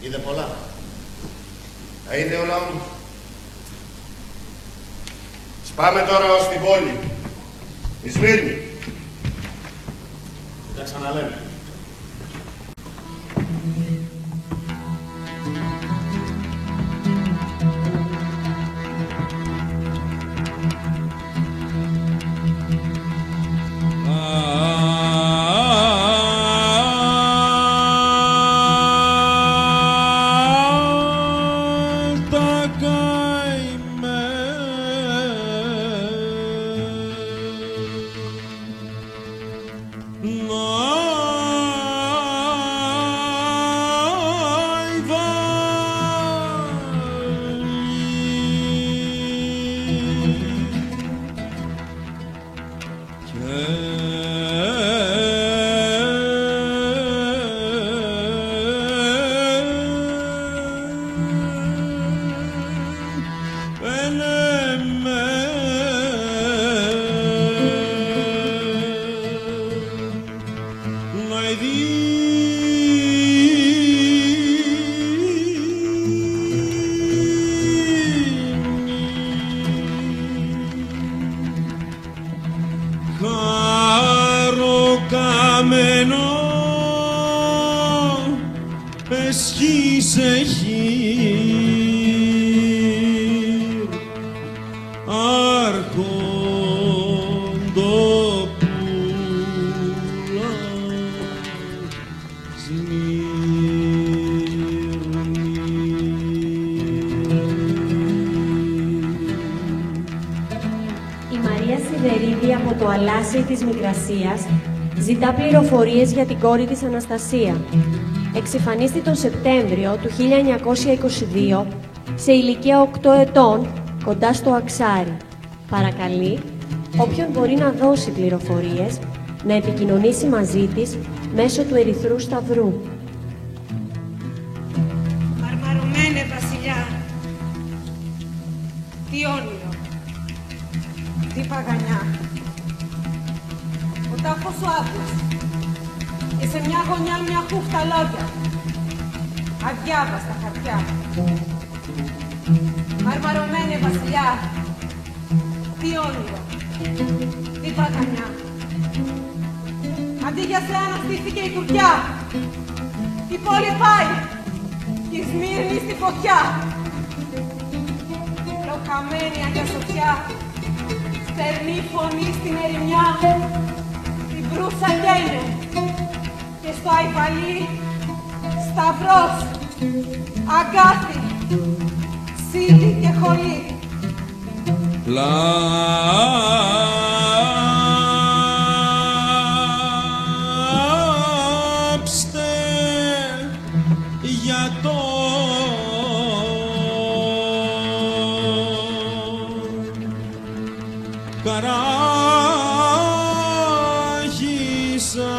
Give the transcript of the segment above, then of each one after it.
Είδε πολλά. Τα είδε όλα όμως. Πάμε τώρα ως την πόλη. Η Σμύρνη. Τα ξαναλέμε. Της Μικρασίας ζητά πληροφορίες για την κόρη της Αναστασία. Εξυφανίστη τον Σεπτέμβριο του 1922 σε ηλικία 8 ετών κοντά στο Αξάρι. Παρακαλεί όποιον μπορεί να δώσει πληροφορίες να επικοινωνήσει μαζί της μέσω του Ερυθρού Σταυρού. Μαρμαρωμένε βασιλιά, τι όνειρο, τι παγανιά. Ο τάφος σου άδειας και σε μια γωνιά μια χούφτα λόγια, αδιάβαστα χαρτιά. Μαρμαρωμένε βασιλιά, τι όνειρο, τι παγανιά. Αντί για σένα στήθηκε η Τουρκιά, η πόλη πάει και η Σμύρνη στη φωτιά. Λοχαμένη αγιασοφιά, στερνή φωνή στην ερημιά, την Βρούσα καίνε και στο Αϊφαλί σταυρός, αγκάθι, σίδη και χολή. Λάψτε για το Καράγισσα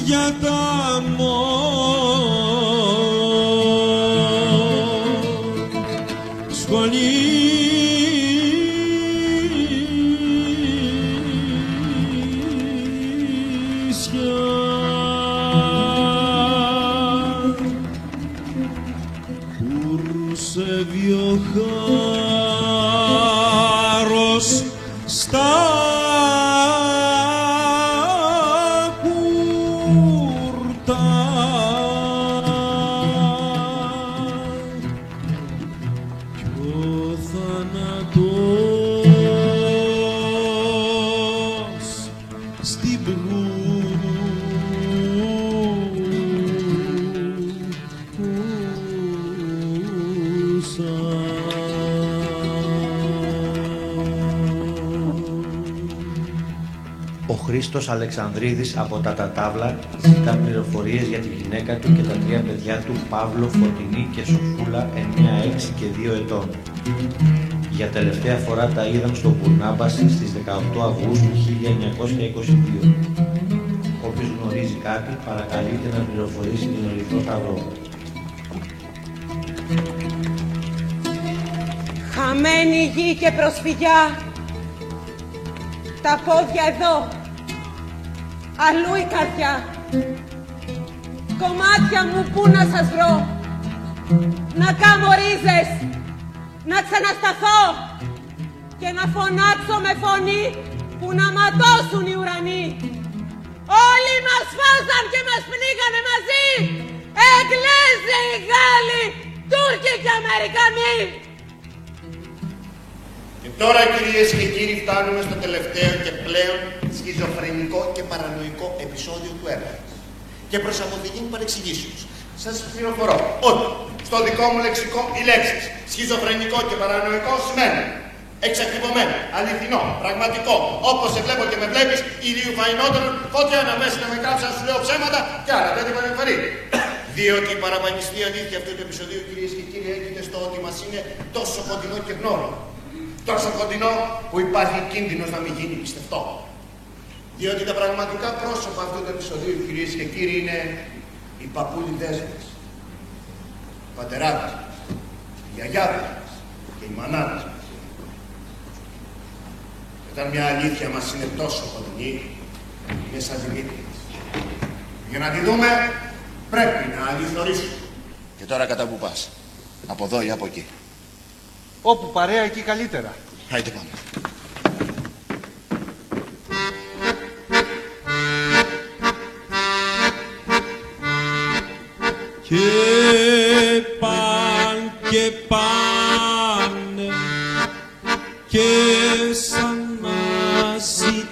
για τα σχολεία. Κούρσε βιοχάρος στα κούρτα κι ο θάνατος στην Ο Χρήστος Αλεξανδρίδης από τα Τατάβλα ζητά πληροφορίες για τη γυναίκα του και τα 3 παιδιά του Παύλο, Φωτεινή και Σοφούλα 9, 6 και 2 ετών. Για τελευταία φορά τα είδαν στο Μπουρνάμπαση στις 18 Αυγούστου 1922. Όποιος γνωρίζει κάτι παρακαλείται να πληροφορήσει την Ερυθρό Σταυρό. Χαμένη γη και προσφυγιά. Τα πόδια εδώ. Αλλού η καρδιά. Κομμάτια μου πού να σας βρω. Να κάμω ρίζες. Να ξανασταθώ. Και να φωνάξω με φωνή που να ματώσουν οι ουρανοί. Όλοι μας φάσαν και μας πνίγανε μαζί. Εγγλέζοι, Γάλλοι, Τούρκοι και Αμερικανοί. Και τώρα, κυρίες και κύριοι, φτάνουμε στο τελευταίο και πλέον σχιζοφρενικό και παρανοϊκό επεισόδιο του έργου. Και προς αποφυγή παρεξηγήσεως, σας πληροφορώ ότι στο δικό μου λεξικό οι λέξεις σχιζοφρενικό και παρανοϊκό σημαίνουν εξακριβωμένο, αληθινό, πραγματικό, όπως σε βλέπω και με βλέπεις, ηλίου φαϊνότερον, φώτια να πέσει να με κάψει να σου λέω ψέματα και άλλα τέτοια παρεμφερή. Διότι η παραπανιστή αλήθεια αυτού του επεισοδίου, κυρίες και κύριοι, έγινε στο ότι μας είναι τόσο κοντινό και γνώρο. Τόσο κοντινό που υπάρχει κίνδυνος να μην γίνει πιστευτό. Διότι τα πραγματικά πρόσωπα αυτού του επεισοδίου, κυρίες και κύριοι, είναι οι παππούλιδες μας, οι πατεράδες μας, οι γιαγιάδες μας και οι μανάδες μας. Όταν μια αλήθεια μας είναι τόσο κοντινή, είναι σαν Δημήτρης. Για να τη δούμε, πρέπει να αληθωρήσουμε. Και τώρα κατά που πας, από εδώ ή από εκεί? Όπου παρέα, εκεί καλύτερα. Άιτε πάμε. Και παν και πάνε και σαν να ζητάνε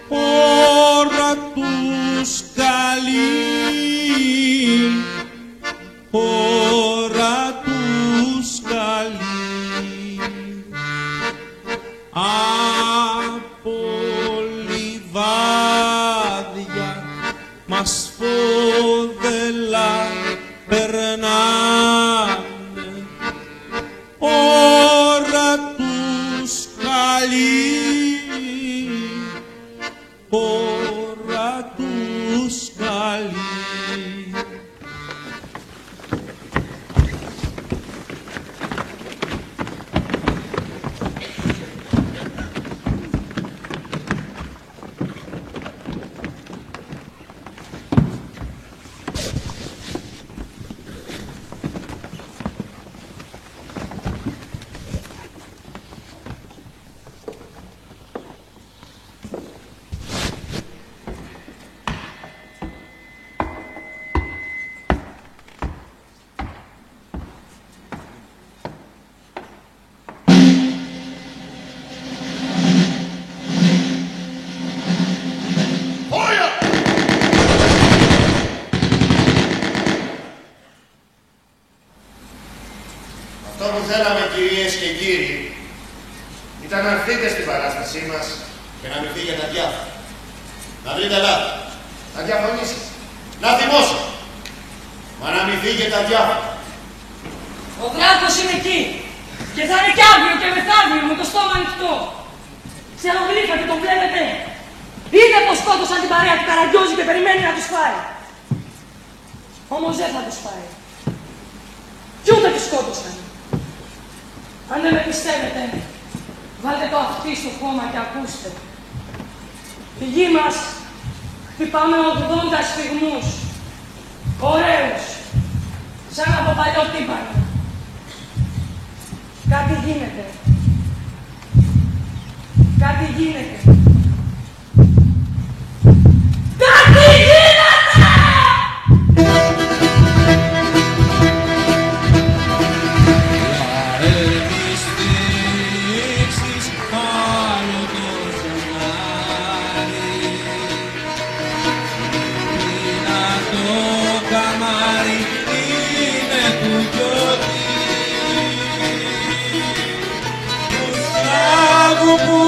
ώρα τους καλή, ώρα τους καλή. Από λιβάδια μας φόδελα περνάνε, ώρα τους καλή, ώρα τους καλή. Αυτό που θέλαμε, κυρίες και κύριοι, ήταν να έρθετε στην παράστασή μας και να μην φύγετε αδιάφορα. Να βρείτε λάθη, να διαφωνήσετε, να θυμώσετε, μα να μην φύγετε αδιάφορα. Ο Δράκος είναι εκεί. Και θα είναι κι αύριο και μεθαύριο με το στόμα ανοιχτό. Ξερογλύφα τον βλέπετε. Είδε πως σκότωσαν την παρέα του Καραγκιόζη και περιμένει να τους φάει. Όμως δεν θα τους φάει. Κι ούτε τους σκότωσαν. Αν δεν με πιστεύετε, βάλτε το αυτί στο χώμα και ακούστε. Τη γη μας χτυπάμε 80 σφυγμούς. Ωραίους. Σαν από παλιό τύμπανο. Κάτι γίνεται. Κάτι γίνεται. Κάτι γίνεται! Που